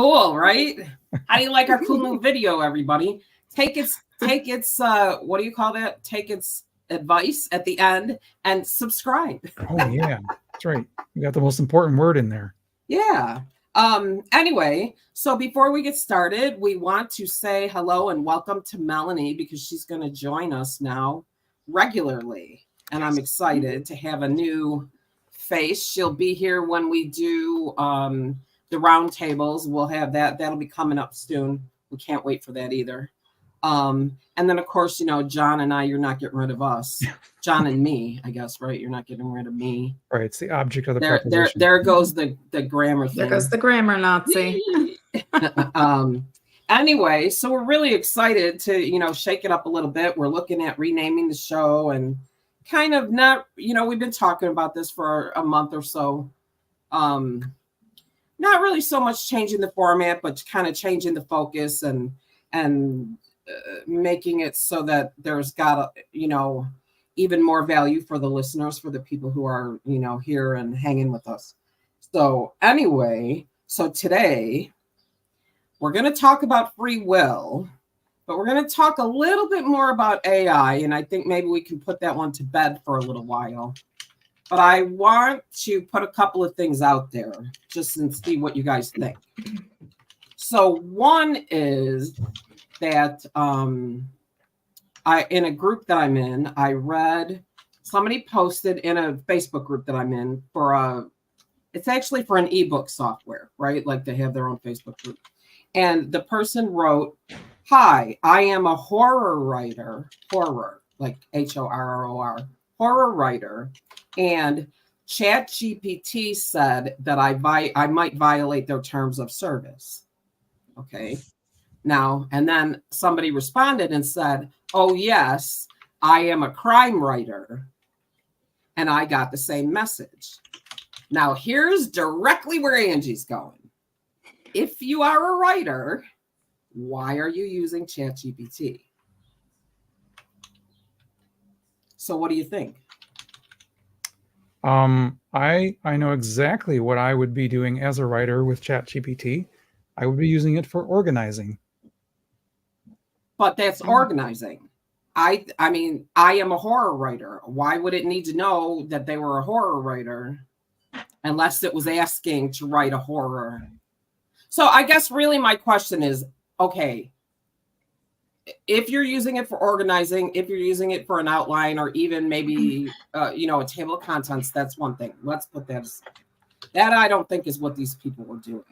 cool, right? How do you like our cool new video, everybody? Take its what do you call that? Take its advice at the end and subscribe. Oh yeah, that's right. You got the most important word in there. Yeah. Anyway, so before we get started, we want to say hello and welcome to Melanie because she's going to join us now regularly. And I'm excited to have a new face. She'll be here when we do the roundtables. We'll have that. That'll be coming up soon. We can't wait for that either. And then, of course, John and I, you're not getting rid of us. John and me, I guess, right? You're not getting rid of me. Right. It's the object of the preposition. There goes the grammar thing. There goes the grammar Nazi. Anyway, so we're really excited to, shake it up a little bit. We're looking at renaming the show and kind of not, we've been talking about this for a month or so. Not really so much changing the format, but kind of changing the focus and making it so that there's got even more value for the listeners, for the people who are here and hanging with us. So anyway, today we're going to talk about free will, but we're going to talk a little bit more about AI, and I think maybe we can put that one to bed for a little while. But I want to put a couple of things out there just and see what you guys think. So one is that in a group that I'm in, I read somebody posted in a Facebook group that I'm in it's actually for an ebook software, right? Like they have their own Facebook group. And the person wrote, "Hi, I am a horror writer, like HORROR, horror writer. And ChatGPT said that I might violate their terms of service." Okay. Now, and then somebody responded and said, "Oh, yes, I am a crime writer." And I got the same message. Now, here's directly where Angie's going. If you are a writer, why are you using ChatGPT? So what do you think? I know exactly what I would be doing as a writer with ChatGPT. I would be using it for organizing. But that's organizing. I mean, I am a horror writer. Why would it need to know that they were a horror writer unless it was asking to write a horror? So I guess really my question is, okay, if you're using it for organizing, if you're using it for an outline or even maybe, a table of contents, that's one thing. Let's put that aside. That I don't think is what these people were doing.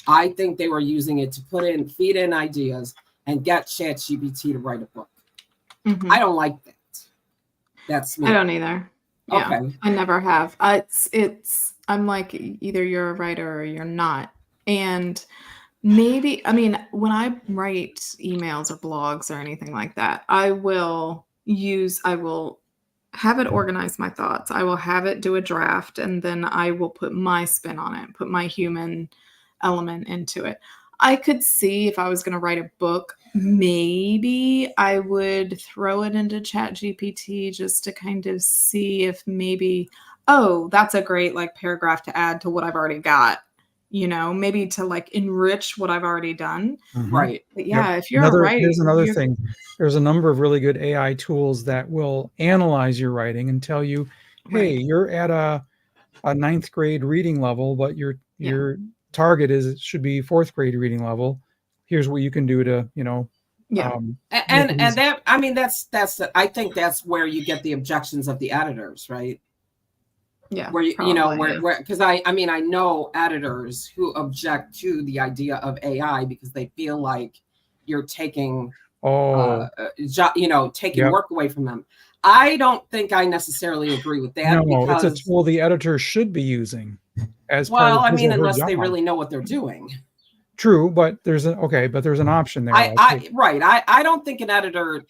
I think they were using it to feed in ideas and get ChatGPT to write a book. Mm-hmm. I don't like that. That's me. I don't either. Yeah, okay. I never have. I'm like, either you're a writer or you're not. And maybe, when I write emails or blogs or anything like that, I will have it organize my thoughts. I will have it do a draft, and then I will put my spin on it, put my human element into it. I could see if I was going to write a book, maybe I would throw it into ChatGPT just to kind of see if maybe, oh, that's a great paragraph to add to what I've already got, maybe to enrich what I've already done. Mm-hmm. Right. But yeah, if you're a writer. Here's another thing. There's a number of really good AI tools that will analyze your writing and tell you, hey, you're at a 9th grade reading level, but your target should be 4th grade reading level. Here's what you can do to, and that, that's I think that's where you get the objections of the editors, right? Yeah. Where where because I know editors who object to the idea of AI because they feel like you're taking taking work away from them. I don't think I necessarily agree with that. No, it's a tool the editor should be using as part of unless they really know what they're doing. True, but there's an option there. I don't think an editor.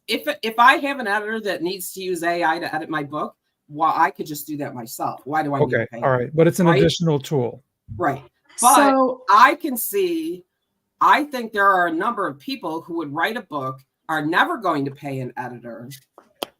If I have an editor that needs to use AI to edit my book, well, I could just do that myself. Why do I need to pay? All right, but it's an additional tool, right? But I can see. I think there are a number of people who would write a book, are never going to pay an editor,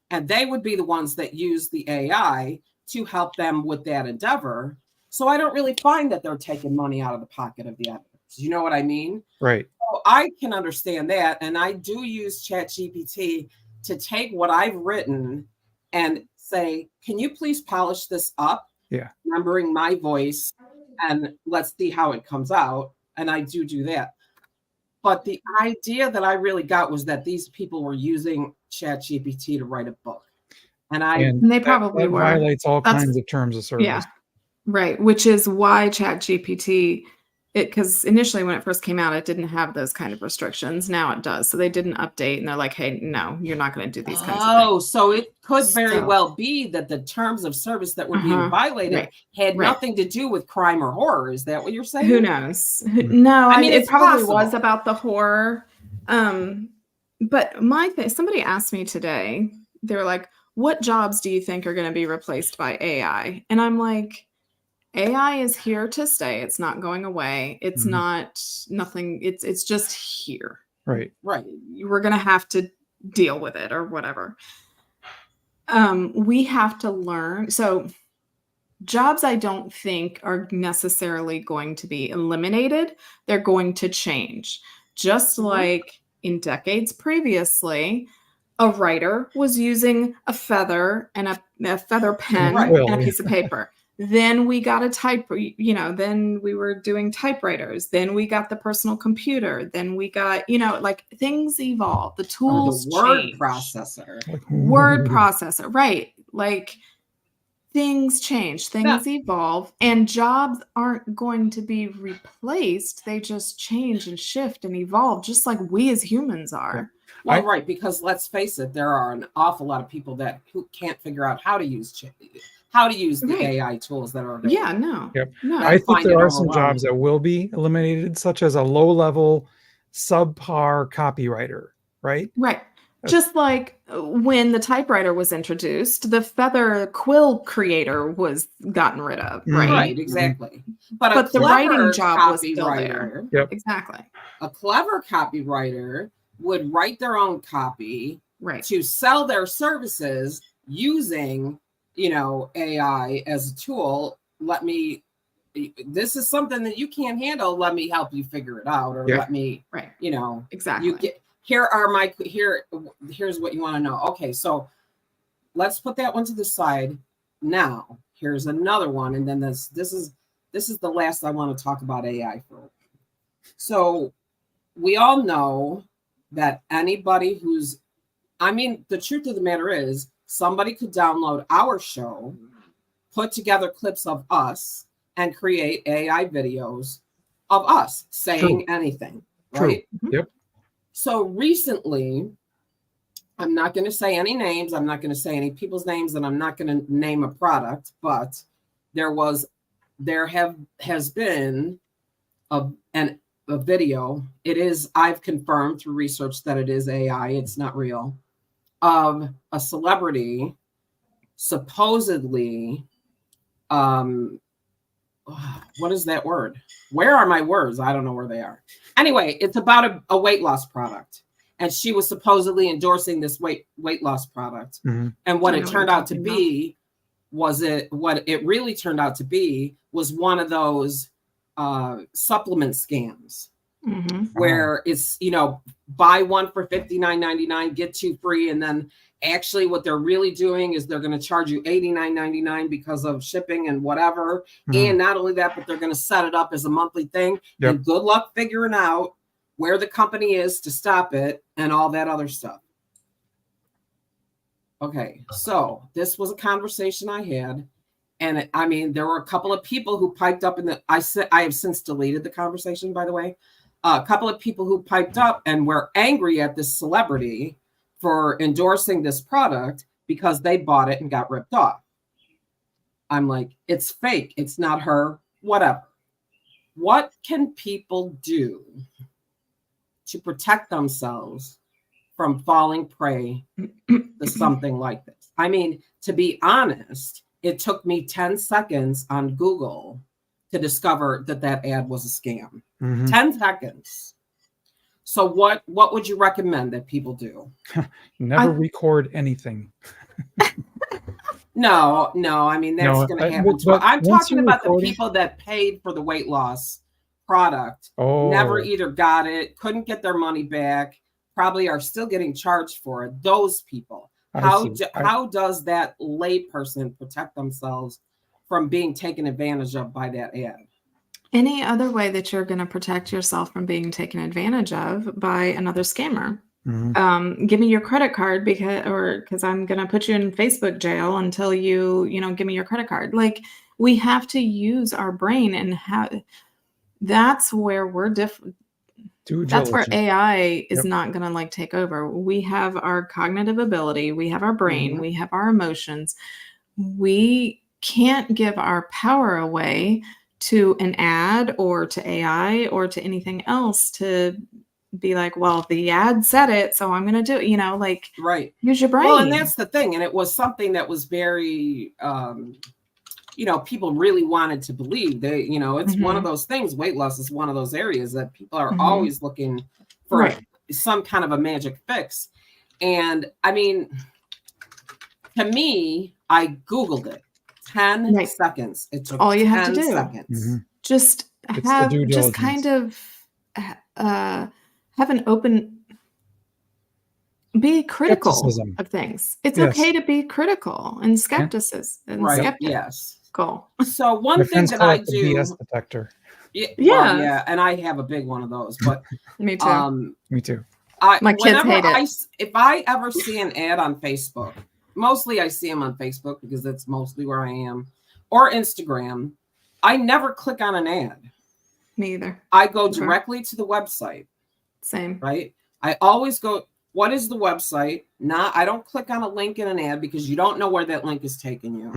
and they would be the ones that use the AI to help them with that endeavor. So I don't really find that they're taking money out of the pocket of the editors. You know what I mean? Right. So I can understand that. And I do use ChatGPT to take what I've written and say, can you please polish this up? Yeah. Remembering my voice, and let's see how it comes out. And I do that. But the idea that I really got was that these people were using ChatGPT to write a book. And they probably were. Violates all kinds of terms of service. Yeah. Right. Which is why ChatGPT, because initially when it first came out, it didn't have those kind of restrictions. Now it does. So they did an update and they're like, hey, no, you're not going to do these kinds of things. Oh, so it could very well be that the terms of service that were being violated had nothing to do with crime or horror. Is that what you're saying? Who knows? No, I mean, it probably was about the horror. But my thing, somebody asked me today, they were like, what jobs do you think are going to be replaced by AI? And I'm like, AI is here to stay. It's not going away. It's not nothing. It's just here. Right. We're going to have to deal with it or whatever. We have to learn. So jobs, I don't think are necessarily going to be eliminated. They're going to change. Just like in decades previously, a writer was using a feather and a feather pen and a piece of paper. Then we got then we were doing typewriters. Then we got the personal computer. Then we got, like things evolve. The tools the word change. Word processor, right. Like things change, things evolve, and jobs aren't going to be replaced. They just change and shift and evolve, just like we as humans are. Well, right, because let's face it, there are an awful lot of people who can't figure out how to use the AI tools that are available. Yeah, no. Yep. No. I think there are some jobs that will be eliminated, such as a low-level, subpar copywriter, right? Right. Just like when the typewriter was introduced, the feather quill creator was gotten rid of, right? Right, exactly. But the writing job was still there. Yep. Exactly. A clever copywriter would write their own copy to sell their services using, AI as a tool. This is something that you can't handle. Let me help you figure it out, or let me, exactly. Here's what you want to know. Okay, so let's put that one to the side. Now, here's another one, and then this is the last I want to talk about AI for. So we all know that anybody the truth of the matter is, somebody could download our show, put together clips of us, and create AI videos of us saying anything, right? Yep. So recently, I'm not going to say any names, I'm not going to say any people's names, and I'm not going to name a product, but there has been a video. I've confirmed through research that it is AI, it's not real, of a celebrity supposedly, what is that word? Where are my words? I don't know where they are. Anyway, it's about a weight loss product. And she was supposedly endorsing this weight loss product. And what it turned out to be was one of those supplement scams where it's, buy one for $59.99, get two free. And then actually what they're really doing is they're going to charge you $89.99 because of shipping and whatever. And not only that, but they're going to set it up as a monthly thing. And good luck figuring out where the company is to stop it and all that other stuff. Okay, so this was a conversation I had. And there were a couple of people who piped up I have since deleted the conversation, by the way. A couple of people who piped up and were angry at this celebrity for endorsing this product because they bought it and got ripped off. I'm like, it's fake. It's not her, whatever. What can people do to protect themselves from falling prey to something like this? To be honest, it took me 10 seconds on Google to discover that ad was a scam. 10 seconds. So what would you recommend that people do? Never record anything. No, I mean, that's No, going to happen. but I'm once talking you're about the recording, people that paid for the weight loss product, never oh, either got it, couldn't get their money back, probably are still getting charged for it. Those people. I see. How does that layperson protect themselves from being taken advantage of by that ad? Any other way that you're going to protect yourself from being taken advantage of by another scammer? Mhm. Give me your credit card because I'm going to put you in Facebook jail until you give me your credit card. Like, we have to use our brain, and that's where we're different. Due That's where diligence. AI is Yep. not going to like take over. We have our cognitive ability, we have our brain, we have our emotions. We can't give our power away to an ad or to AI or to anything else to be like, well, the ad said it, so I'm going to do it, like, Right. use your brain. Well, and that's the thing. And it was something that was very, people really wanted to believe. They, it's one of those things. Weight loss is one of those areas that people are always looking for some kind of a magic fix. And I mean, to me, I Googled it. 10 seconds. It took all you have to 10 do. seconds. Just It's have, the due just diligence. kind of have an open, be critical Skepticism. of things. It's Yes. okay to be critical and skepticism and Right. skeptic. Yes. Cool. So one My thing friends that call I it the do. BS detector. Well, yeah, and I have a big one of those. But Me too. Me too. My kids hate it. If I ever see an ad on Facebook, mostly I see them on Facebook because that's mostly where I am, or Instagram, I never click on an ad. Me either. I go directly to the website. Same. Right? I always go, what is the website? I don't click on a link in an ad because you don't know where that link is taking you.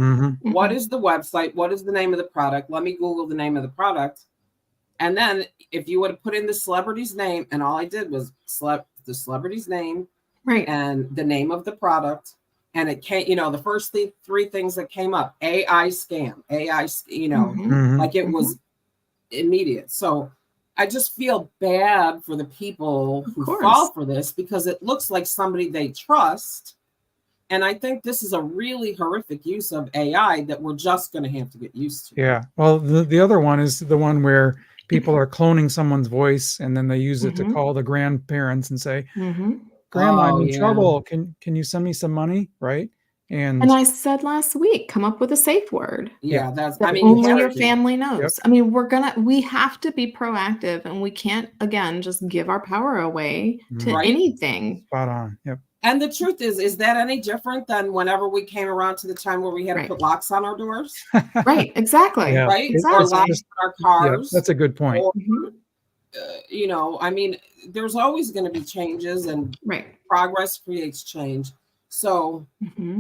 What is the website? What is the name of the product? Let me Google the name of the product. And then if you would have put in the celebrity's name, and all I did was the celebrity's name, and the name of the product, and it came, the first three things that came up, AI scam, like it was immediate. So I just feel bad for the people who fall for this because it looks like somebody they trust. And I think this is a really horrific use of AI that we're just going to have to get used to. Yeah. Well, the other one is the one where people are cloning someone's voice and then they use it to call the grandparents and say, Grandma, I'm in trouble. Can you send me some money? Right. And I said last week, come up with a safe word. Yeah, that's, only your family knows. I mean, we have to be proactive, and we can't, again, just give our power away to anything. Spot on. Yep. And the truth is that any different than whenever we came around to the time where we had to put locks on our doors? Right. Exactly. Yeah. Right. Exactly. Or locks on our cars. Yeah, that's a good point. Or, I mean, there's always going to be changes, and progress creates change. So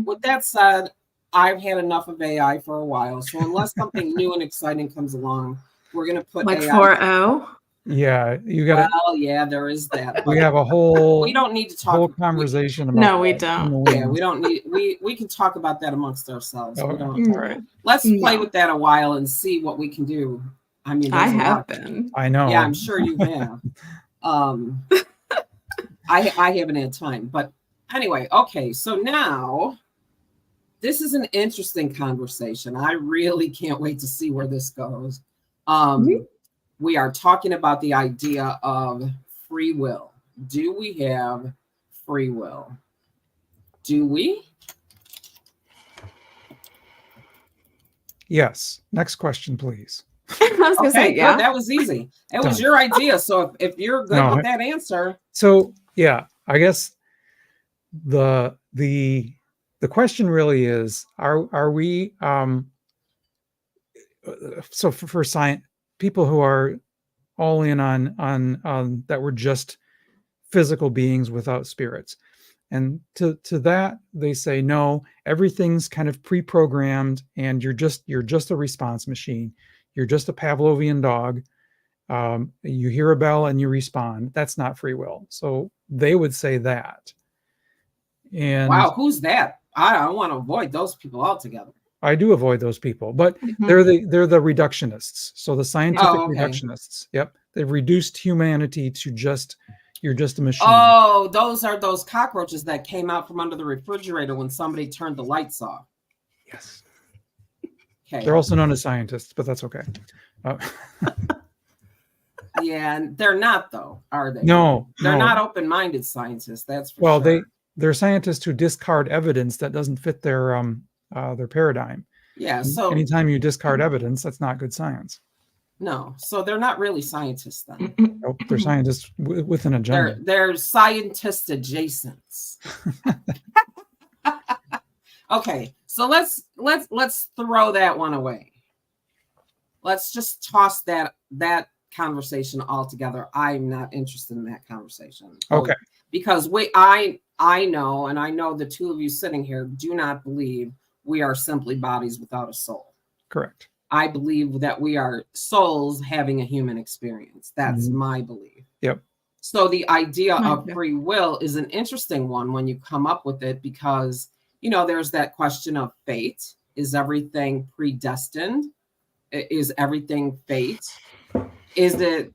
with that said, I've had enough of AI for a while. So unless something new and exciting comes along, we're going to put like AI. 4.0. Yeah, you got to. Well, yeah, there is that. We have a whole. We don't need to talk. Whole conversation about. No, we don't. Yeah, we don't need. We can talk about that amongst ourselves. We don't. All right. Let's play with that a while and see what we can do. I mean, I have been. I know. Yeah, I'm sure you have. I haven't had time, but anyway, okay. So now, this is an interesting conversation. I really can't wait to see where this goes. We are talking about the idea of free will. Do we have free will? Do we? Yes. Next question, please. I was going to say, yeah. Good. That was easy. It was your idea. So if you're good with that answer. So, yeah, I guess the question really is, are we, so for science, people who are all in on that we're just physical beings without spirits. And to that, they say, no, everything's kind of pre-programmed and you're just a response machine. You're just a Pavlovian dog. You hear a bell and you respond. That's not free will. So they would say that. And wow, who's that? I want to avoid those people altogether. I do avoid those people, but they're the reductionists. So the scientific reductionists. Yep. They've reduced humanity to you're just a machine. Oh, those are those cockroaches that came out from under the refrigerator when somebody turned the lights off. Yes. Okay. They're also known as scientists, but that's okay. Yeah, and they're not though, are they? No, They're no. not open-minded scientists, that's for Well, sure. they're scientists who discard evidence that doesn't fit their paradigm. Yeah, so Anytime you discard evidence, that's not good science. no, so they're not really scientists then. Nope, they're scientists with an agenda. They're scientist adjacents. Okay, so let's throw that one away. Let's just toss that conversation altogether. I'm not interested in that conversation. Okay. Because I know, and I know the two of you sitting here do not believe we are simply bodies without a soul. Correct. I believe that we are souls having a human experience. That's my belief. Yep. So the idea of free will is an interesting one when you come up with it, because, you know, there's that question of fate. Is everything predestined? Is everything fate? Is it?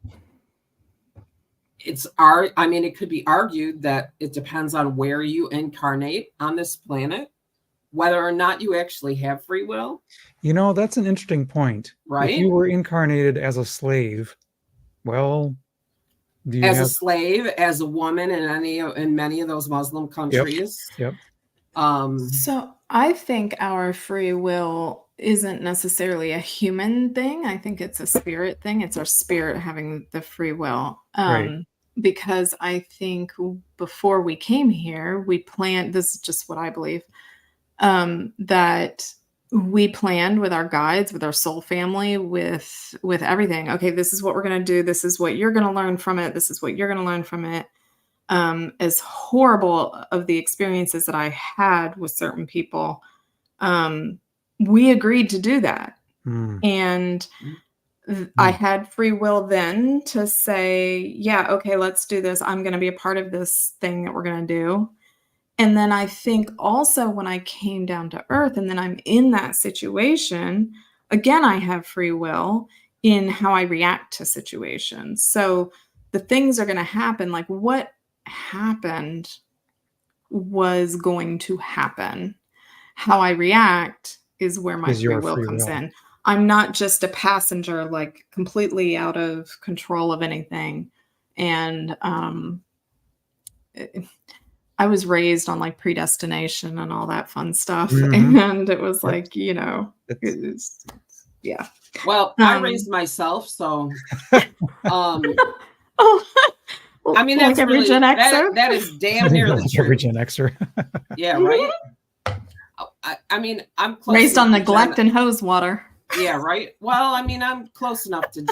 I mean, it could be argued that it depends on where you incarnate on this planet, whether or not you actually have free will. You know, that's an interesting point. Right? If you were incarnated as a slave, well, do you as a slave, as a woman in many of those Muslim countries. Yep. So I think our free will isn't necessarily a human thing. I think it's a spirit thing. It's our spirit having the free will. Right. Because I think before we came here, we planned, this is just what I believe, that we planned with our guides, with our soul family, with everything. Okay, this is what we're going to do. This is what you're going to learn from it. This is what you're going to learn from it. As horrible of the experiences that I had with certain people, we agreed to do that. And I had free will then to say, yeah, okay, let's do this. I'm going to be a part of this thing that we're going to do. And then I think also when I came down to earth and then I'm in that situation, again, I have free will in how I react to situations. So the things are going to happen. Like what happened was going to happen. How I react is where my free will comes in. I'm not just a passenger, like completely out of control of anything. And I was raised on like predestination and all that fun stuff. And it was like, you know, yeah. Well, I raised myself, so well, I mean, that's like every really, Gen Xer? that is damn near the truth. Every Gen Xer. Yeah, right. I mean, I'm close raised on neglect and hose water. Yeah, right. Well, I mean, I'm close enough to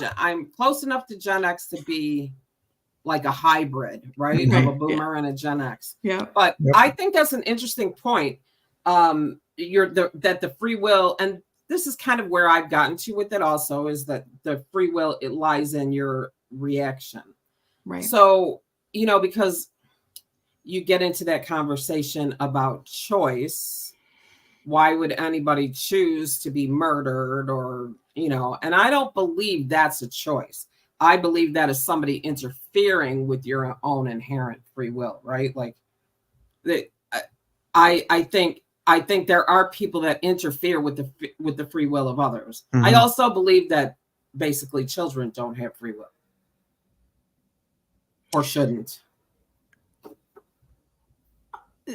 Gen X to be like a hybrid, right, of a boomer and a Gen X. Yeah. But I think that's an interesting point. That the free will, and this is kind of where I've gotten to with it also, is that the free will, it lies in your reaction. Right. So, you know, because you get into that conversation about choice. Why would anybody choose to be murdered, or, you know, and I don't believe that's a choice. I believe that is somebody interfering with your own inherent free will, right? Like I think there are people that interfere with the free will of others. I also believe that basically children don't have free will, or shouldn't.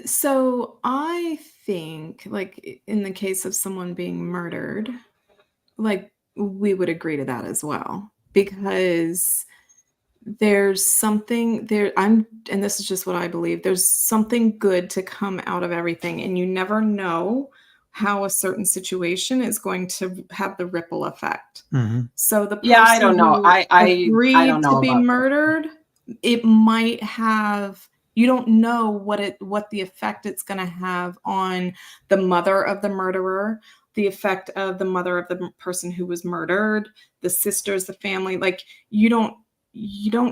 So I think, like in the case of someone being murdered, like we would agree to that as well, because there's something there. And this is just what I believe. There's something good to come out of everything, and you never know how a certain situation is going to have the ripple effect. So the person I don't know. I don't know to be murdered, it might have. You don't know what the effect it's going to have on the mother of the murderer, the effect of the mother of the person who was murdered, the sisters, the family. Like you don't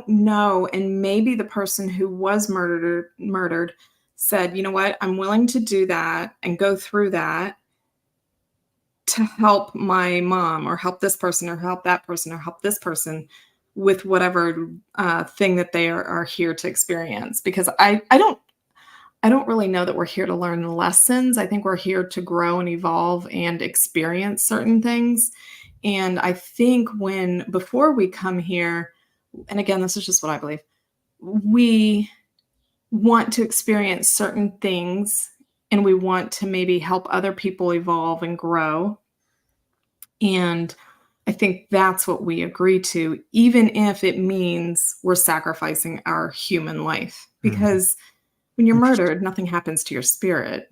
know. And maybe the person who was murdered said, you know what, I'm willing to do that and go through that to help my mom, or help this person, or help that person, or help this person with whatever thing that they are here to experience. Because I I don't really know that we're here to learn lessons. I think we're here to grow and evolve and experience certain things. And I think before we come here, and again, this is just what I believe, we want to experience certain things and we want to maybe help other people evolve and grow. And I think that's what we agree to, even if it means we're sacrificing our human life. Because when you're murdered, nothing happens to your spirit.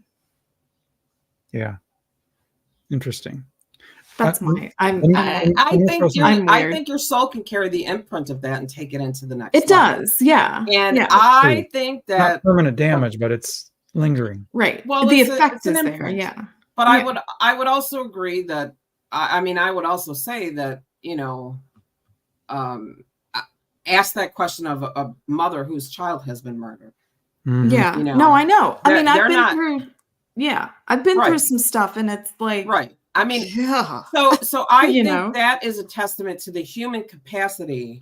Yeah. Interesting. That's I think your soul can carry the imprint of that and take it into the next. It does, yeah. And yeah. I think that not permanent damage, but it's lingering. Right. Well, the effect is there, yeah. But I would also agree that I would also say that, ask that question of a mother whose child has been murdered. Yeah. No, I know. I mean, I've been through some stuff, and it's like, right. I mean, yeah. So I think that is a testament to the human capacity,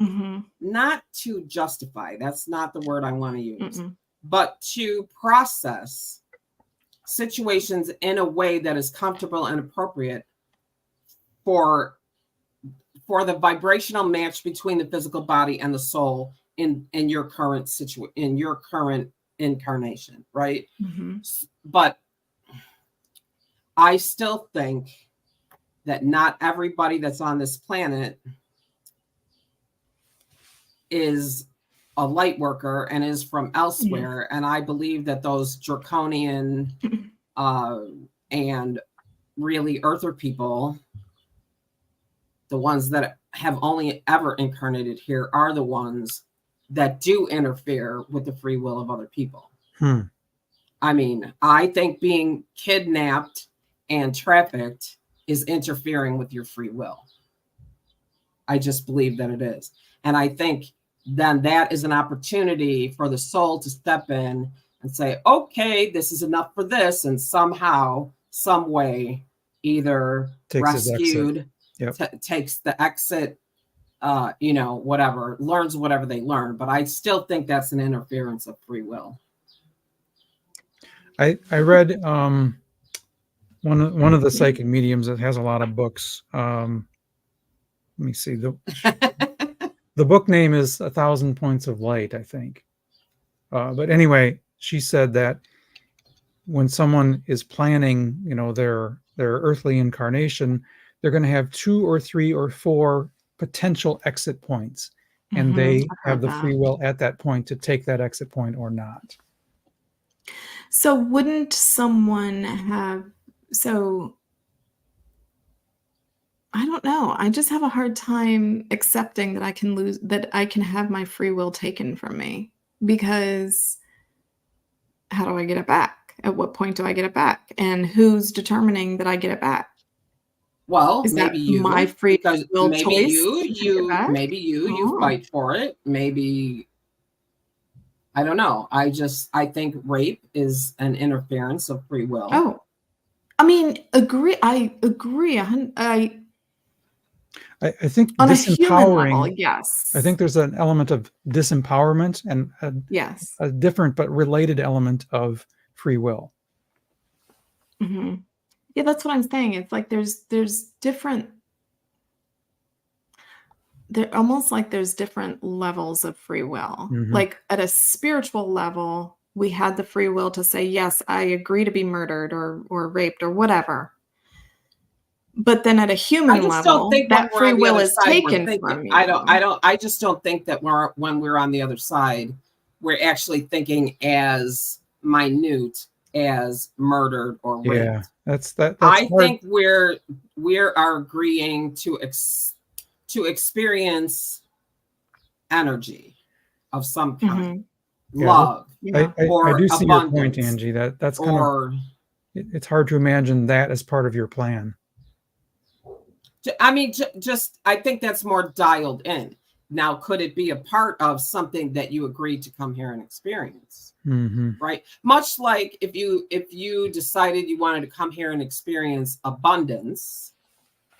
not to justify, that's not the word I want to use, but to process situations in a way that is comfortable and appropriate for the vibrational match between the physical body and the soul in your current in your current incarnation, right? But I still think that not everybody that's on this planet is a light worker and is from elsewhere. And I believe that those draconian and really earther people, the ones that have only ever incarnated here, are the ones that do interfere with the free will of other people. I mean, I think being kidnapped and trafficked is interfering with your free will. I just believe that it is. And I think then that is an opportunity for the soul to step in and say, okay, this is enough for this. And somehow, some way, either rescued, takes the exit, whatever, learns whatever they learn. But I still think that's an interference of free will. I read one of the psychic mediums that has a lot of books. Let me see. The book name is 1,000 Points of Light, I think. But anyway, she said that when someone is planning, their earthly incarnation, they're going to have 2 or 3 or 4 potential exit points, and they have the free will at that point to take that exit point or not. So wouldn't someone have, I don't know. I just have a hard time accepting that I can have my free will taken from me, because how do I get it back? At what point do I get it back? And who's determining that I get it back? Well, is maybe that my free will maybe choice? You fight for it. Maybe, I don't know. I think rape is an interference of free will. Oh, I mean, I agree. I think on disempowering, a human level, yes. I think there's an element of disempowerment and a different but related element of free will. Yeah, that's what I'm saying. It's like there's different. They're almost like there's different levels of free will. Like at a spiritual level, we had the free will to say, yes, I agree to be murdered or raped or whatever. But then at a human level, that free will is taken from you. I just don't think that when we're on the other side, we're actually thinking as minute as murdered or raped. Yeah, that's I think we're agreeing to experience energy of some kind, love, or I do see abundance, your point, Angie. That's kind of, it's hard to imagine that as part of your plan. I mean, I think that's more dialed in. Now, could it be a part of something that you agreed to come here and experience? Right? Much like if you decided you wanted to come here and experience abundance,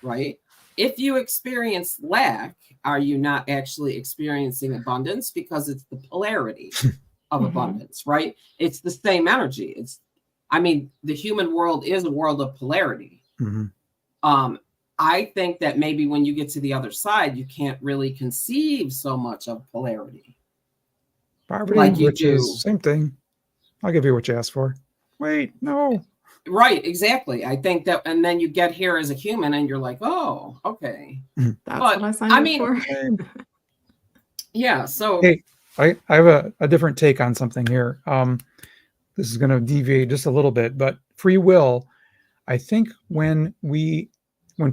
right? If you experience lack, are you not actually experiencing abundance? Because it's the polarity. of abundance, right? It's the same energy. The human world is a world of polarity. I think that maybe when you get to the other side, you can't really conceive so much of polarity. Poverty, like you which do. is same thing. I'll give you what you asked for. Wait, no. Right, exactly. I think that, and then you get here as a human and you're like, oh, okay. That's But, what I signed I up mean- for. Yeah, so Hey, I have a different take on something here. This is going to deviate just a little bit, but free will, I think when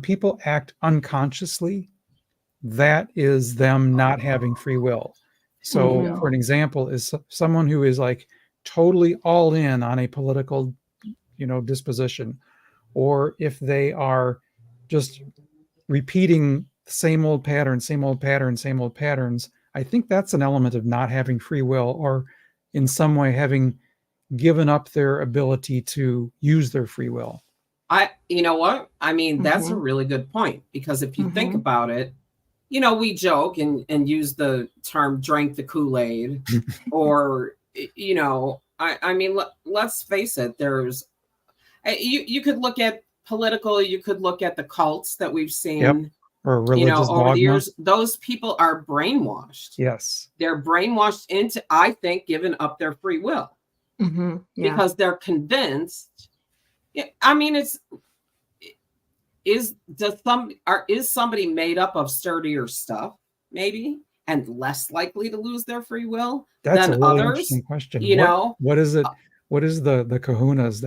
people act unconsciously, that is them not having free will. So for an example, is someone who is like totally all in on a political, disposition, or if they are just repeating the same old patterns, same old patterns, same old patterns, I think that's an element of not having free will, or in some way having given up their ability to use their free will. you know what? I mean, that's a really good point, because if you think about it, we joke and use the term drank the Kool-Aid or, I mean, let's face it, there's, you could look at political, you could look at the cults that we've seen, Yep. Or religious over dogma. the years. Those people are brainwashed. Yes. They're brainwashed into, I think, giving up their free will because they're convinced. I mean, is somebody made up of sturdier stuff, maybe, and less likely to lose their free will That's than a really others? interesting question. What is it? What is the kahunas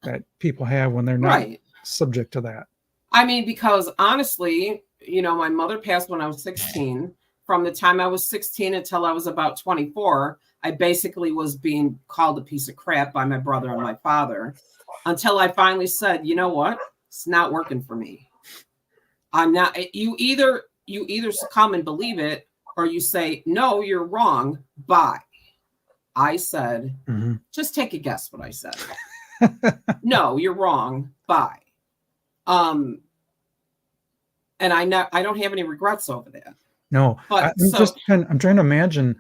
that people have when they're not subject to that? I mean, because honestly, my mother passed when I was 16. From the time I was 16 until I was about 24, I basically was being called a piece of crap by my brother and my father, until I finally said, you know what? It's not working for me. I'm not. You either succumb and believe it, or you say, no, you're wrong. Bye. I said, just take a guess what I said. No, you're wrong. Bye. And I don't have any regrets over that. No, but I'm trying to imagine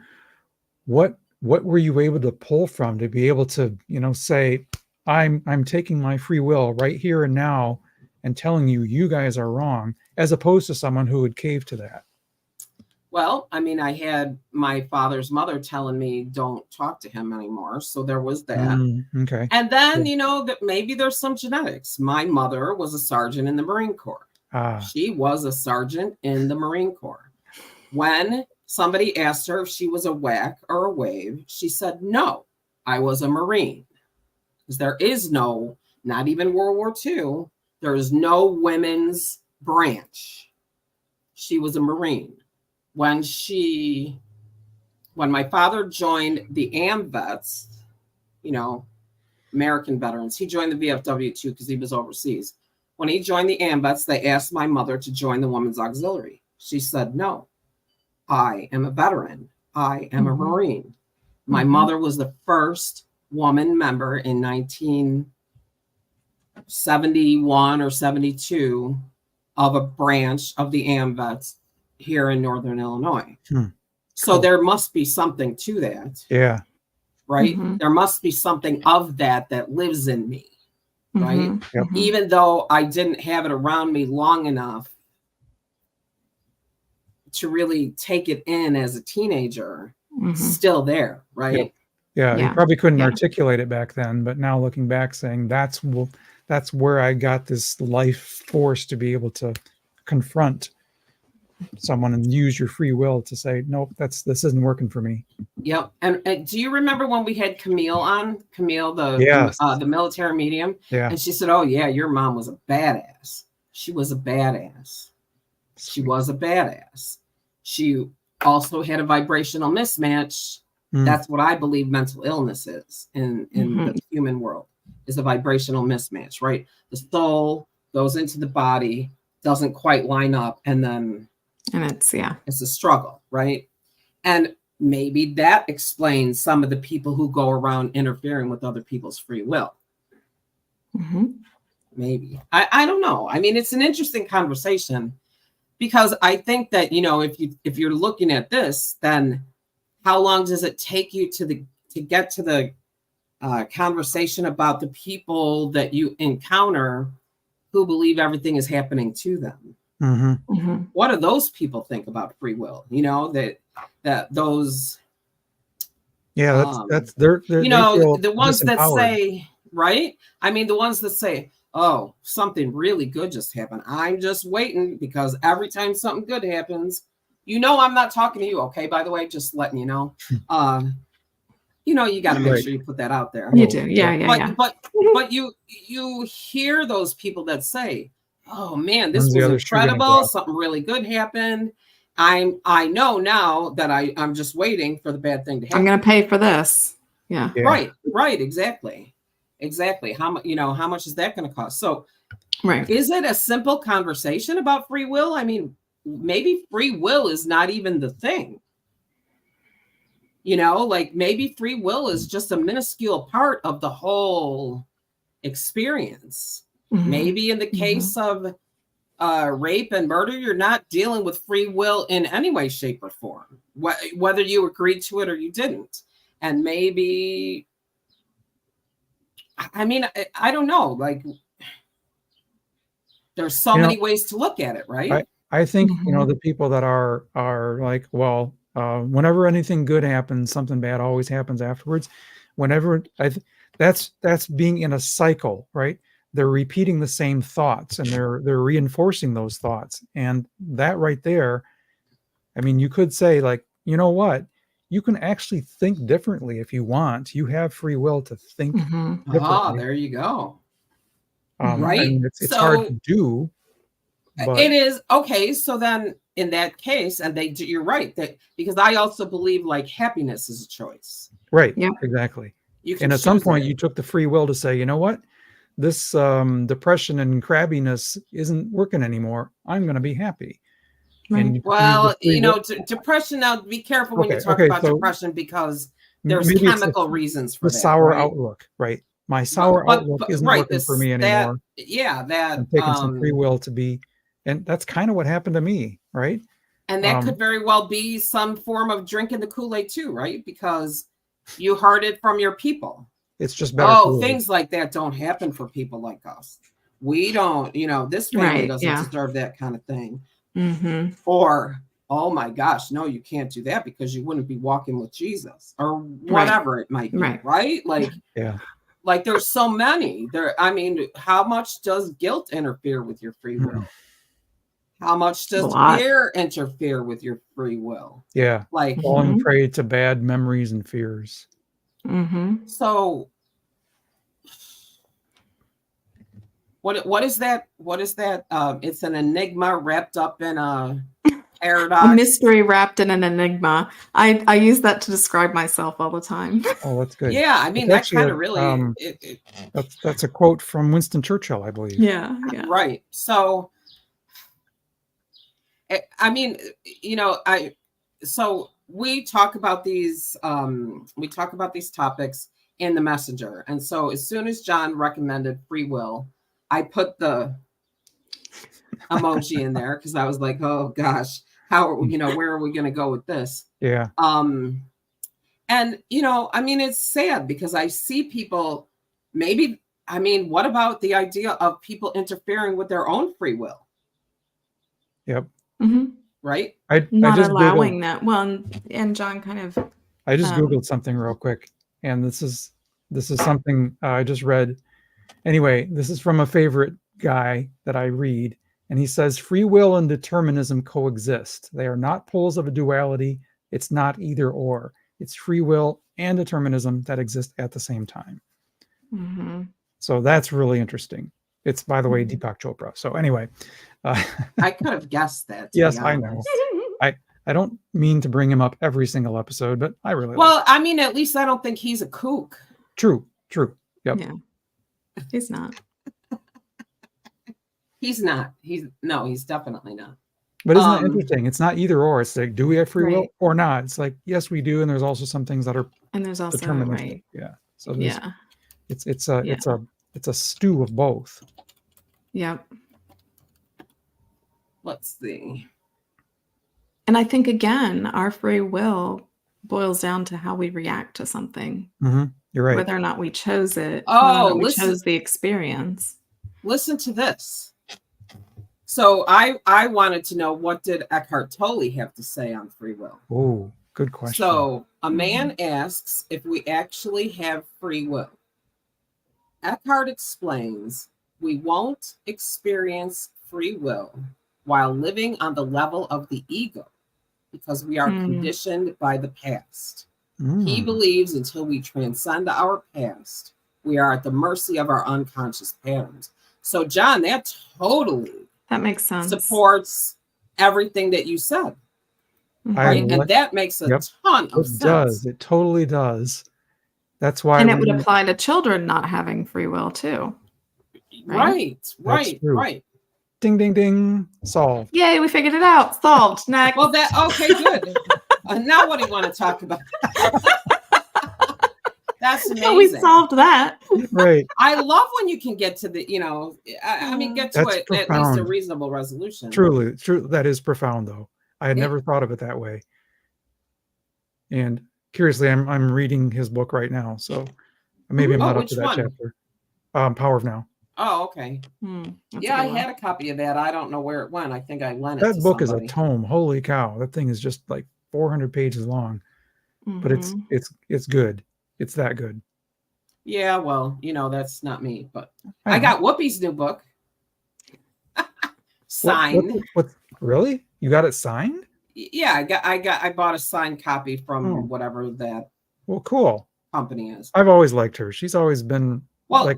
what were you able to pull from to be able to, say, I'm taking my free will right here and now and telling you guys are wrong, as opposed to someone who would cave to that. Well, I mean, I had my father's mother telling me don't talk to him anymore. So there was that. Okay. And then, that maybe there's some genetics. My mother was a sergeant in the Marine Corps. She was a sergeant in the Marine Corps. When somebody asked her if she was a whack or a wave, she said, no, I was a Marine. Because there is no, not even World War II, there is no women's branch. She was a Marine. When my father joined the AMVETS, American veterans, he joined the VFW too because he was overseas. When he joined the AMVETS, they asked my mother to join the Women's Auxiliary. She said, no, I am a veteran. I am a Marine. My mother was the first woman member in 1971 or 72 of a branch of the AMVETS here in Northern Illinois. So there must be something to that. Yeah. Right? There must be something of that lives in me. Right? Yep. Even though I didn't have it around me long enough to really take it in as a teenager, still there, right? Yep. Yeah, you probably couldn't articulate it back then, but now looking back saying that's where I got this life force to be able to confront someone and use your free will to say, nope, this isn't working for me. Yep. And do you remember when we had Camille on? Camille, the military medium? Yeah. And she said, oh yeah, your mom was a badass. She was a badass. She was a badass. She also had a vibrational mismatch. That's what I believe mental illness is in the human world, is a vibrational mismatch, right? The soul goes into the body, doesn't quite line up, and it's a struggle, right? And maybe that explains some of the people who go around interfering with other people's free will. Maybe. I don't know. I mean, it's an interesting conversation, because I think that, if you're looking at this, then how long does it take you to to get to the conversation about the people that you encounter who believe everything is happening to them. Mm-hmm. What do those people think about free will? You know, that those, that's they're you they know, feel the ones that disempowered. say, right? I mean, the ones that say, oh, something really good just happened. I'm just waiting because every time something good happens, you know, I'm not talking to you. Okay. By the way, just letting you know, you know, you got to make Right. sure you put that out there. You do. Yeah. But you hear those people that say, oh man, this When's the was other shoe gonna incredible. drop? Something really good happened. I know now that I'm just waiting for the bad thing to happen. I'm going to pay for this. Yeah. Right. Exactly. How much, you know, how much is that going to cost? So Right. is it a simple conversation about free will? I mean, maybe free will is not even the thing. You know, like maybe free will is just a minuscule part of the whole experience. Mm-hmm. Maybe in the case of rape and murder, you're not dealing with free will in any way, shape, or form, whether you agreed to it or you didn't. And maybe, I mean, I don't know. Like, there's so many ways to look at it, right? I think, you know, the people that are like, well, whenever anything good happens, something bad always happens afterwards. Whenever that's being in a cycle, right? They're repeating the same thoughts and they're reinforcing those thoughts. And that right there, I mean, you could say like, you know what? You can actually think differently if you want. You have free will to think differently. Ah, there you go. Right. I mean, it's hard to do. But it is. Okay. So then in that case, and you're right, that because I also believe like happiness is a choice. Right. Yeah. Exactly. And at some point you took the free will to say, you know what? This depression and crabbiness isn't working anymore. I'm going to be happy. Right. And well, you know, depression. Now, be careful when you talk about depression because there's chemical reasons for the that. Sour outlook, right? My sour outlook isn't working for me anymore. I'm taking some free will to be, and that's kind of what happened to me, right? And that could very well be some form of drinking the Kool-Aid too, right? Because you heard it from your people. It's just better. Oh, things like that don't happen for people like us. We don't, you know, this family doesn't deserve that kind of thing. Or, oh my gosh, no, you can't do that because you wouldn't be walking with Jesus or whatever it might be, right? Like, like there's so many there. I mean, how much does guilt interfere with your free will? How much does fear interfere with your free will? Yeah. Like falling prey to bad memories and fears. So what is that? What is that? It's an enigma wrapped up in a paradox. A mystery wrapped in an enigma. I use that to describe myself all the time. Oh, that's good. Yeah, I mean that kind of really. That's a quote from Winston Churchill, I believe. Yeah. Right. So, I mean, you know, so we talk about these topics in the messenger, and so as soon as John recommended free will, I put the emoji in there because I was like, oh gosh, how are we, you know, where are we going to go with this? Yeah. And you know, I mean, it's sad because I see people. Maybe, I mean, what about the idea of people interfering with their own free will? Yep. Right. Not just allowing that. Well, and John kind of. I just Googled something real quick, and this is something I just read. Anyway, this is from a favorite guy that I read, and he says free will and determinism coexist. They are not poles of a duality. It's not either or. It's free will and determinism that exist at the same time. So that's really interesting. It's, by the way, Deepak Chopra. So anyway, I could have guessed that. Yes, I know. I don't mean to bring him up every single episode, but I really well, I mean, at least I don't think he's a kook. True. Yep. Yeah. He's not. He's not. He's definitely not. But isn't that interesting? It's not either or. It's like, do we have free will or not? It's like, yes, we do, and there's also some things that are deterministic. Yeah. So it's a stew of both. Yep. Let's see. And I think again, our free will boils down to how we react to something, You're right. whether or not we chose it, Oh, whether or not we listen. chose the experience. Listen to this. So I wanted to know, what did Eckhart Tolle have to say on free will? Oh, good question. So a man asks if we actually have free will. Eckhart explains we won't experience free will while living on the level of the ego because we are conditioned by the past. He believes until we transcend our past, we are at the mercy of our unconscious patterns. So, John, that makes sense. Supports everything that you said. Right? And that makes a ton of sense. It does. It totally does. That's why. And it would apply to children not having free will too. Right. Ding, ding, ding. Solved. Yay, we figured it out. Solved. Next. Well, okay, good. Now what do you want to talk about? That's amazing. We solved that. Right. I love when you can get to the, get to it at least a reasonable resolution. Truly, true. That is profound, though. I had never thought of it that way. And curiously, I'm reading his book right now, so maybe I'm not up to that chapter. Power of Now. Oh, okay. I had a copy of that. I don't know where it went. I think I lent it to that book somebody. Is a tome. Holy cow! That thing is just like 400 pages long, but it's good. It's that good. Yeah, well, that's not me, but I got Whoopi's new book signed. What really? You got it signed? Yeah, I bought a signed copy from whatever that. Well, cool. Company is. I've always liked her. She's always been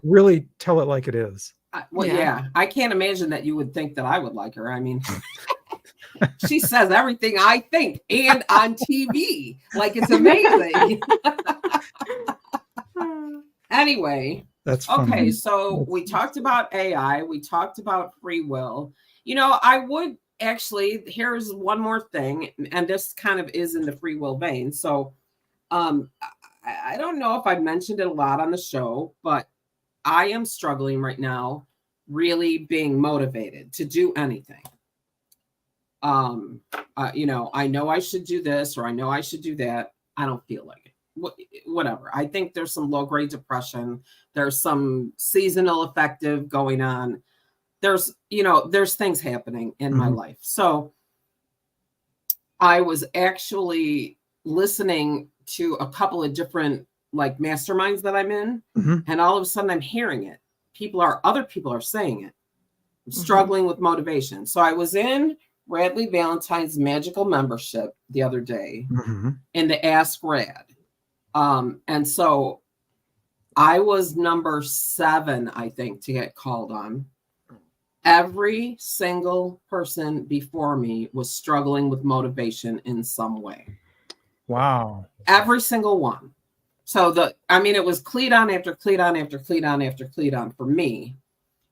really tell it like it is. I can't imagine that you would think that I would like her. I mean, she says everything I think, and on TV, like it's amazing. Anyway, that's funny. Okay. So we talked about AI. We talked about free will. I would actually. Here's one more thing, and this kind of is in the free will vein. So, I don't know if I've mentioned it a lot on the show, but I am struggling right now, really being motivated to do anything. I know I should do this, or I know I should do that. I don't feel like it. Whatever. I think there's some low-grade depression. There's some seasonal affective going on. There's things happening in my life. So I was actually listening to a couple of different masterminds that I'm in, and all of a sudden I'm hearing it. Other people are saying it. I'm struggling with motivation. So I was in Radley Valentine's magical membership the other day in the Ask Rad. And so I was number 7, I think, to get called on. Every single person before me was struggling with motivation in some way. Wow. Every single one. So it was cleat on after cleat on after cleat on after cleat on for me.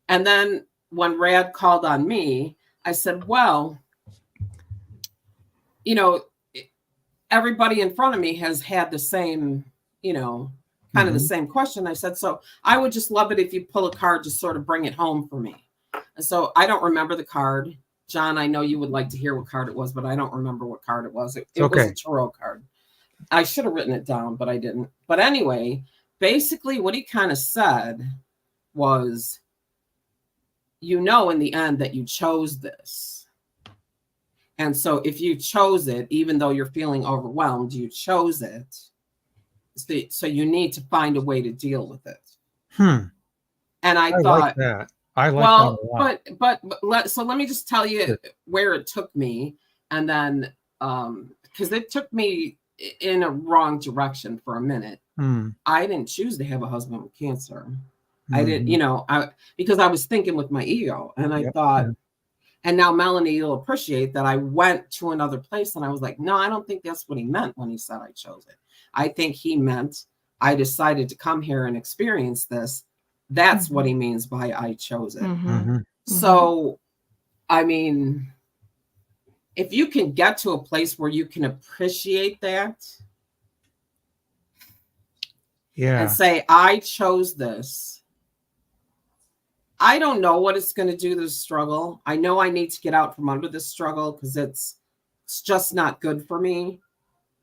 And then when Rad called on me, I said, well, everybody in front of me has had the same, kind of the same question. I said, so I would just love it if you pull a card to sort of bring it home for me. And so I don't remember the card. John, I know you would like to hear what card it was, but I don't remember what card it was. It was a tarot card. I should have written it down, but I didn't. But anyway, basically what he kind of said was, in the end that you chose this. And so if you chose it, even though you're feeling overwhelmed, you chose it. So you need to find a way to deal with it. And I thought like that. I like that a lot. But let me just tell you where it took me. And then, because it took me in a wrong direction for a minute. I didn't choose to have a husband with cancer. I didn't, because I was thinking with my ego, and I thought, and now Melanie, you'll appreciate that I went to another place and I was like, no, I don't think that's what he meant when he said I chose it. I think he meant I decided to come here and experience this. That's what he means by I chose it. So, if you can get to a place where you can appreciate that, and say, I chose this. I don't know what it's going to do to the struggle. I know I need to get out from under this struggle because it's just not good for me.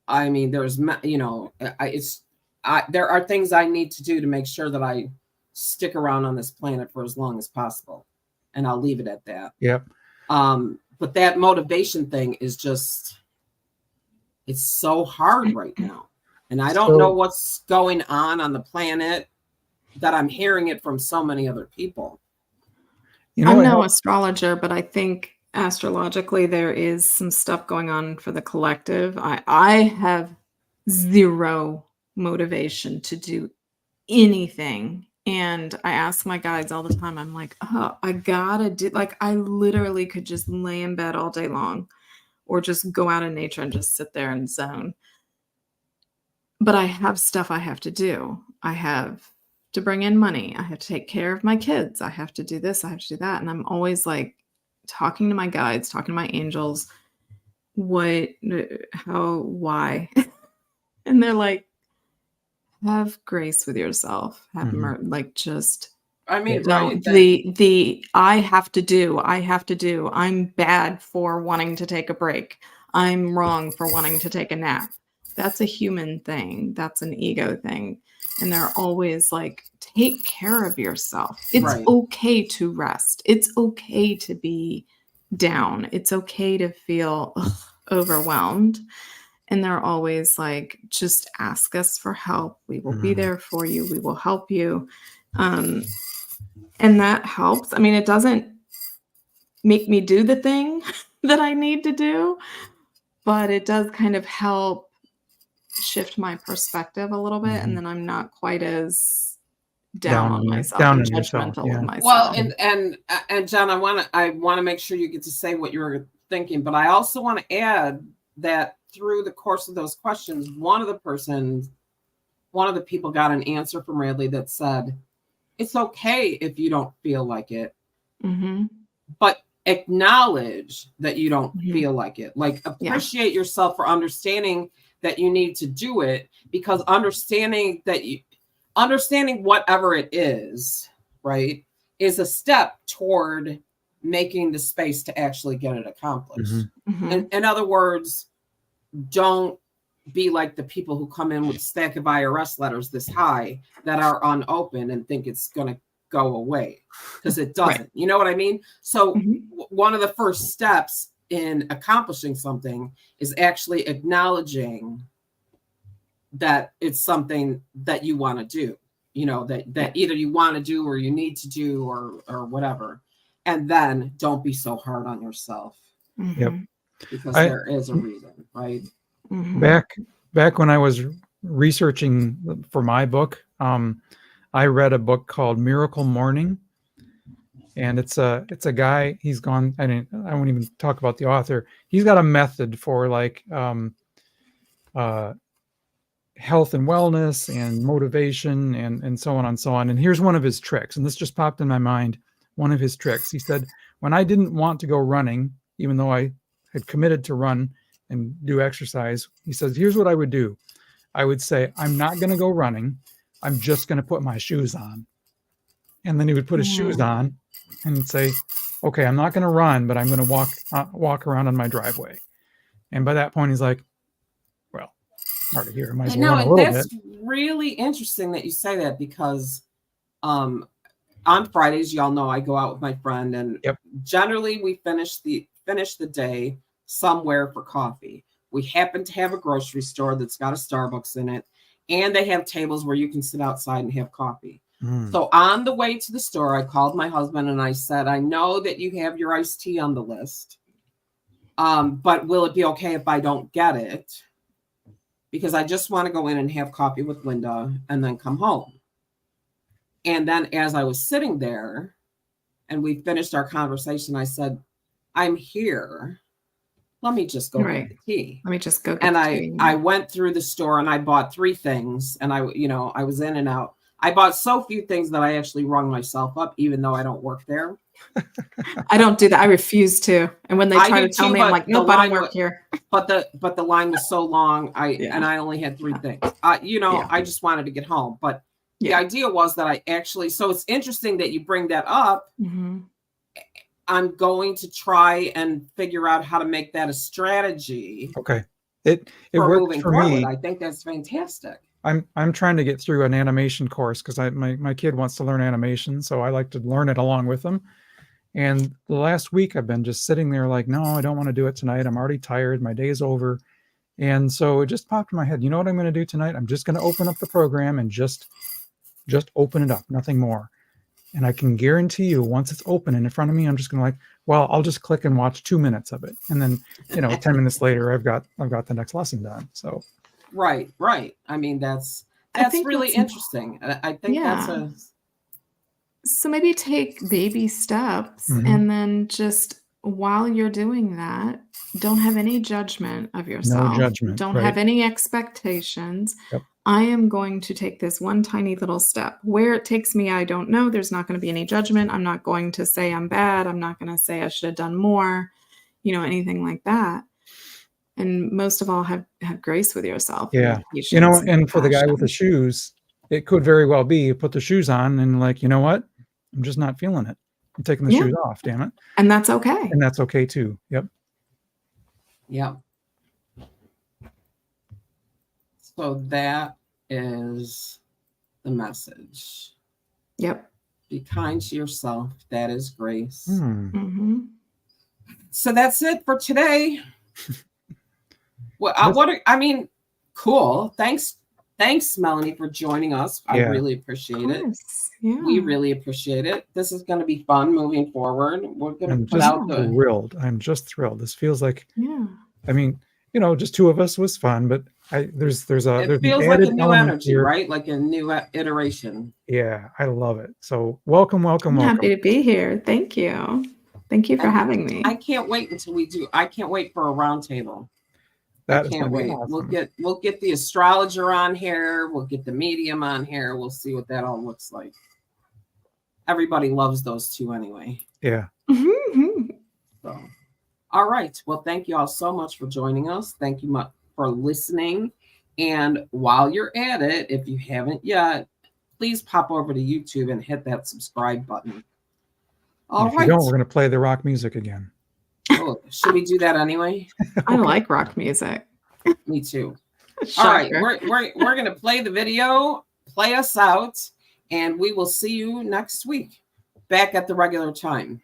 I mean, there's, there are things I need to do to make sure that I stick around on this planet for as long as possible. And I'll leave it at that. Yep. But that motivation thing is just, it's so hard right now. And I don't know what's going on the planet that I'm hearing it from so many other people. I'm no astrologer, but I think astrologically there is some stuff going on for the collective. I have zero motivation to do anything. And I ask my guides all the time, I'm like, oh, I gotta do, like, I literally could just lay in bed all day long or just go out in nature and just sit there and zone. But I have stuff I have to do. I have to bring in money. I have to take care of my kids. I have to do this. I have to do that. And I'm always like talking to my guides, talking to my angels. What, how, why? And they're like, have grace with yourself. Have like just. I mean, right. I have to do. I'm bad for wanting to take a break. I'm wrong for wanting to take a nap. That's a human thing. That's an ego thing. And they're always like, take care of yourself. It's okay to rest. It's okay to be down. It's okay to feel overwhelmed. And they're always like, just ask us for help. We will be there for you. We will help you. And that helps. I mean, it doesn't make me do the thing that I need to do, but it does kind of help shift my perspective a little bit. And then I'm not quite as down on myself and judgmental of myself. Well, and John, I want to make sure you get to say what you're thinking, but I also want to add that through the course of those questions, one of the people got an answer from Radley that said, it's okay if you don't feel like it, but acknowledge that you don't feel like it. Like, appreciate yourself for understanding that you need to do it, because understanding whatever it is, right, is a step toward making the space to actually get it accomplished. In other words, don't be like the people who come in with a stack of IRS letters this high that are unopened and think it's going to go away, because it doesn't. You know what I mean? So one of the first steps in accomplishing something is actually acknowledging that it's something that you want to do, that either you want to do or you need to do or whatever. And then don't be so hard on yourself. Because there is a reason, right? Back when I was researching for my book, I read a book called Miracle Morning, and it's a guy. He's gone. I won't even talk about the author. He's got a method for like health and wellness and motivation and so on and so on. And here's one of his tricks, and this just popped in my mind. One of his tricks. He said, when I didn't want to go running, even though I had committed to run and do exercise, he says, here's what I would do. I would say, I'm not going to go running. I'm just going to put my shoes on. And then he would put his shoes on and say, okay, I'm not going to run, but I'm going to walk around on my driveway. And by that point, he's like, well, hard to hear. I might as well run a little bit. That's really interesting that you say that, because on Fridays, y'all know I go out with my friend, and generally we finish the day somewhere for coffee. We happen to have a grocery store that's got a Starbucks in it, and they have tables where you can sit outside and have coffee. So on the way to the store, I called my husband and I said, I know that you have your iced tea on the list, but will it be okay if I don't get it? Because I just want to go in and have coffee with Linda and then come home. And then as I was sitting there and we finished our conversation, I said, I'm here. Let me just go get the tea. Let me just go get the tea. And I went through the store and I bought 3 things, and I was in and out. I bought so few things that I actually rung myself up, even though I don't work there. I don't do that. I refuse to. And when they try to tell me, I'm like, nope, I don't work here. But the line was so long. And I only had 3 things. I just wanted to get home. But the idea was that I actually, so it's interesting that you bring that up. I'm going to try and figure out how to make that a strategy. Okay. it for works moving for forward. me. I think that's fantastic. I'm trying to get through an animation course because my kid wants to learn animation, so I like to learn it along with them. And the last week I've been just sitting there like, no, I don't want to do it tonight. I'm already tired. My day's over. And so it just popped in my head. You know what I'm going to do tonight? I'm just going to open up the program and just open it up, nothing more. And I can guarantee you, once it's open and in front of me, I'm just going to like, well, I'll just click and watch 2 minutes of it, and then 10 minutes later, I've got the next lesson done. So Right. I mean, that's think really that's- interesting. I think that's Yeah. a So maybe take baby steps, Mhm. and then just while you're doing that, don't have any judgment of yourself. judgment, Don't right. have any expectations. Yep. I am going to take this one tiny little step. Where it takes me, I don't know. There's not going to be any judgment. I'm not going to say I'm bad. I'm not going to say I should have done more, anything like that. And most of all, have grace with yourself. and Yeah. patience And for the guy with the compassion. shoes, it could very well be you put the shoes on and like, you know what? I'm just not feeling it. I'm taking the Yeah. shoes off, damn it. And that's okay. And that's okay too. Yep. yeah. So that is the message. Yep. Be kind to yourself. That is grace. Mm-hmm. So that's it for today. Well, cool. Thanks, Melanie, for joining us. I Yeah. really appreciate it. Yeah. We really appreciate it. This is going to be fun moving forward. We're going I'm to put just out the thrilled. I'm just thrilled. This feels like, Yeah. I mean, just two of us was fun, but there's it an feels like a added new element energy, here. right? Like a new iteration. Yeah, I love it. So welcome. I'm happy to be here. Thank you. Thank you for having me. I can't wait until we do. I can't wait for a roundtable. That I is can't gonna be wait. awesome. We'll get the astrologer on here. We'll get the medium on here. We'll see what that all looks like. Everybody loves those two anyway. Yeah. So, all right. Well, thank you all so much for joining us. Thank you for listening. And while you're at it, if you haven't yet, please pop over to YouTube and hit that subscribe button. All If right. you don't, we're going to play the rock music again. Oh, should we do that anyway? I like rock music. Me too. Shocker. All right, we're gonna play the video, play us out, and we will see you next week back at the regular time.